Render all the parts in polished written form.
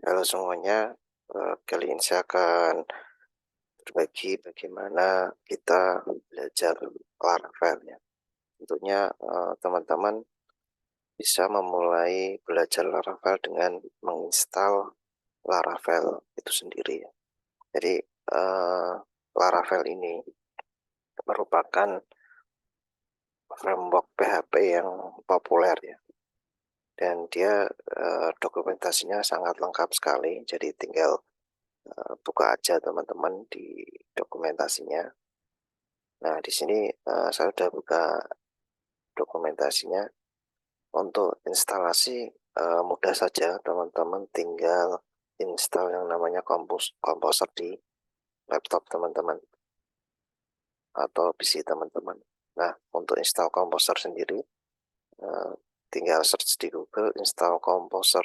Halo semuanya, kali ini saya akan berbagi bagaimana kita belajar Laravel ya. Tentunya teman-teman bisa memulai belajar Laravel dengan menginstal Laravel itu sendiri ya. Jadi Laravel ini merupakan framework PHP yang populer ya. Dan dia dokumentasinya sangat lengkap sekali. Jadi tinggal buka aja teman-teman di dokumentasinya. Nah, di sini saya sudah buka dokumentasinya. Untuk instalasi mudah saja, teman-teman tinggal install yang namanya Composer di laptop teman-teman atau PC teman-teman. Nah, untuk install Composer sendiri, tinggal search di Google install Composer.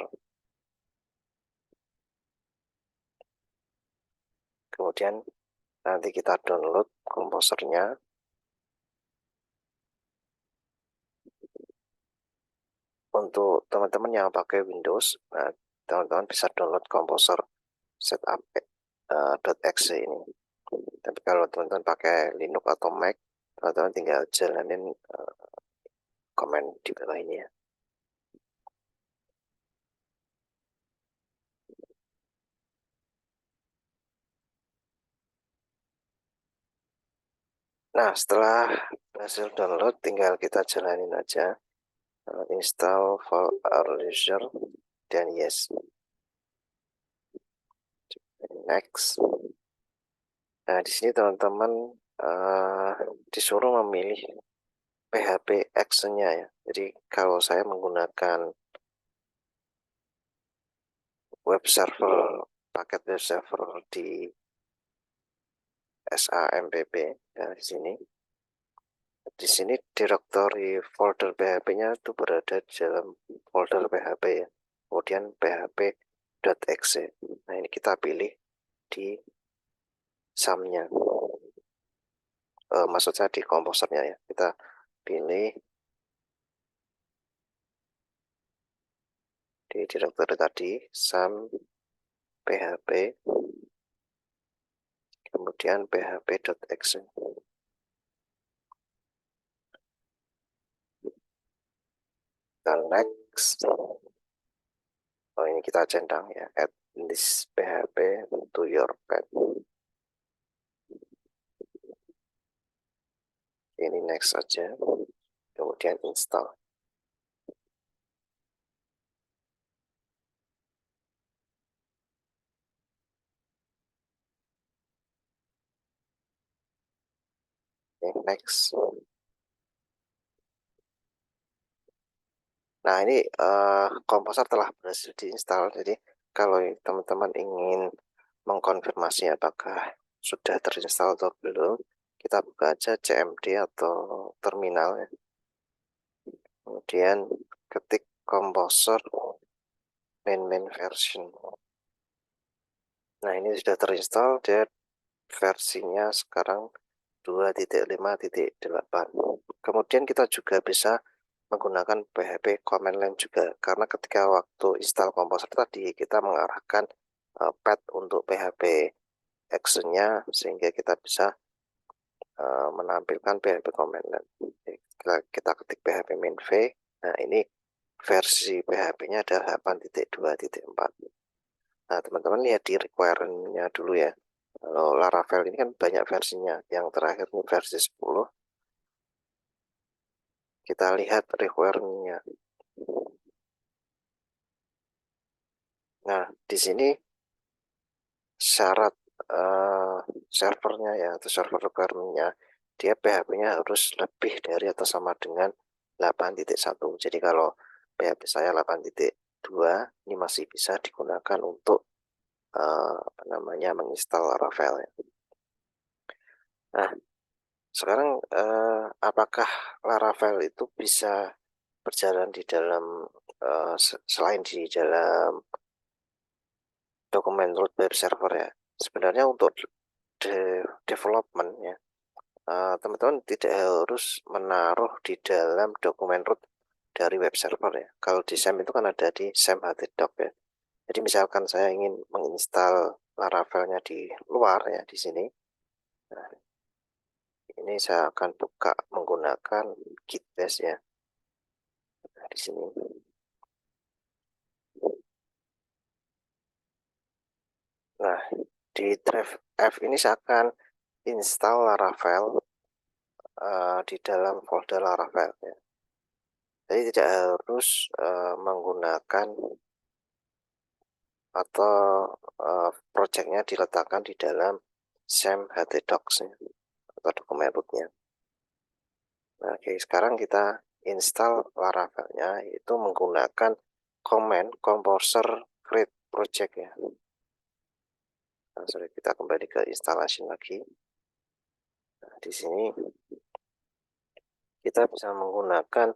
Kemudian nanti kita download komposernya. Untuk teman-teman yang pakai Windows, nah, teman-teman bisa download Composer setup.exe ini. Tapi kalau teman-teman pakai Linux atau Mac, teman-teman tinggal jalanin komen di bawah ini ya. Nah, setelah berhasil download, tinggal kita jalanin aja. Install for our user, dan yes. Next. Nah, di sini teman-teman disuruh memilih PHP action-nya ya. Jadi kalau saya menggunakan web server, paket web server di SAMPP ya, di sini. Di sini directory folder PHP-nya itu berada di dalam folder PHP ya. Kemudian php.exe. Nah, ini kita pilih di SAM-nya. Maksud saya di komposernya ya. Kita pilih di directory tadi SAM php, kemudian php.exe. Dan next. Oh, ini kita centang ya, add this PHP to your pad. Ini next saja, kemudian install. Oke, next. Nah, ini komposer telah berhasil diinstal. Jadi kalau teman-teman ingin mengkonfirmasi apakah sudah terinstall atau belum, kita buka aja CMD atau terminal ya. Kemudian ketik komposer main version. Nah, ini sudah terinstall, dia versinya sekarang 2.5.8. Kemudian kita juga bisa menggunakan PHP command line juga, karena ketika waktu install komposer tadi kita mengarahkan pad untuk PHP action-nya, sehingga kita bisa menampilkan PHP command line. Kita ketik PHP main v. Nah, ini versi PHP-nya adalah 8.2.4. Nah, teman-teman lihat di requirement-nya dulu ya. Kalau Laravel ini kan banyak versinya. Yang terakhir ini versi 10. Kita lihat requirement-nya. Nah, di sini syarat servernya ya, atau server requirement-nya, dia PHP-nya harus lebih dari atau sama dengan 8.1. Jadi kalau PHP saya 8.2, ini masih bisa digunakan untuk menginstal Laravel ya. Nah, sekarang apakah Laravel itu bisa berjalan di dalam selain di dalam dokumen root web server ya? Sebenarnya untuk development ya, teman-teman tidak harus menaruh di dalam dokumen root dari web server ya. Kalau di SAM itu kan ada di SAM htdoc ya. Jadi misalkan saya ingin menginstal Laravelnya di luar ya, di sini. Nah, ini saya akan buka menggunakan Git Bash ya. Nah, di sini. Nah, di drive F ini saya akan install Laravel di dalam folder Laravel ya. Jadi tidak harus menggunakan atau projectnya diletakkan di dalam SAM htdocs ya, atau dokumen rootnya. Nah, oke, sekarang kita install Laravelnya itu menggunakan command composer create project ya. Nah, sorry, kita kembali ke installation lagi. Nah, di sini kita bisa menggunakan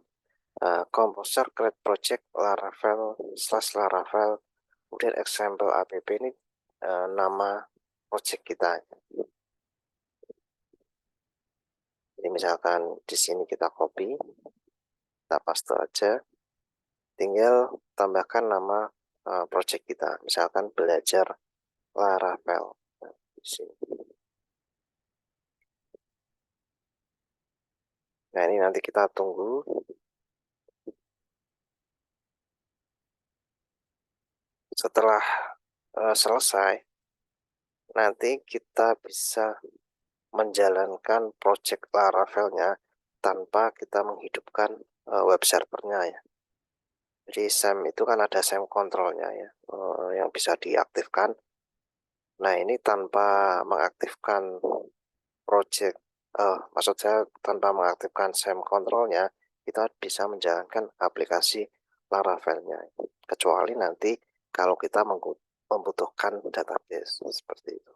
composer create project Laravel / Laravel, kemudian example app ini nama project kita. Jadi misalkan di sini kita copy, kita paste aja, tinggal tambahkan nama project kita, misalkan belajar Laravel. Nah, di sini. Nah, ini nanti kita tunggu. Setelah selesai, nanti kita bisa menjalankan project Laravelnya tanpa kita menghidupkan web servernya ya. Jadi SAM itu kan ada SAM kontrolnya ya, yang bisa diaktifkan. Nah, ini tanpa mengaktifkan project, maksud saya tanpa mengaktifkan SAM kontrolnya, kita bisa menjalankan aplikasi Laravelnya. Kecuali nanti kalau kita membutuhkan database seperti itu.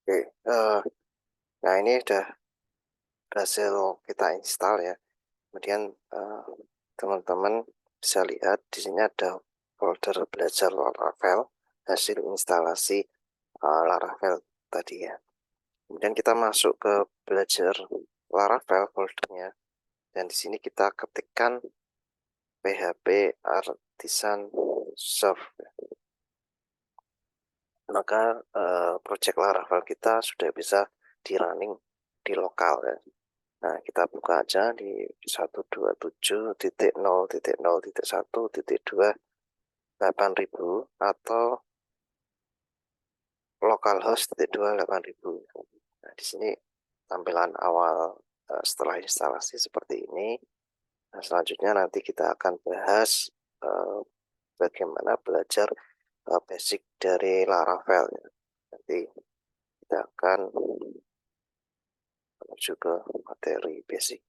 Oke, nah ini udah berhasil kita install ya. Kemudian, teman-teman bisa lihat di sini ada folder belajar Laravel, hasil instalasi, Laravel tadi ya. Kemudian kita masuk ke belajar Laravel foldernya, dan di sini kita ketikkan PHP Artisan Serve. Maka, project Laravel kita sudah bisa di-running di lokal ya. Nah, kita buka aja di 127.0.0.1.2 atau localhost 2.8.000. Nah, di sini tampilan awal setelah instalasi seperti ini. Nah, selanjutnya nanti kita akan bahas bagaimana belajar basic dari Laravel ya. Nanti kita akan menuju ke materi basic.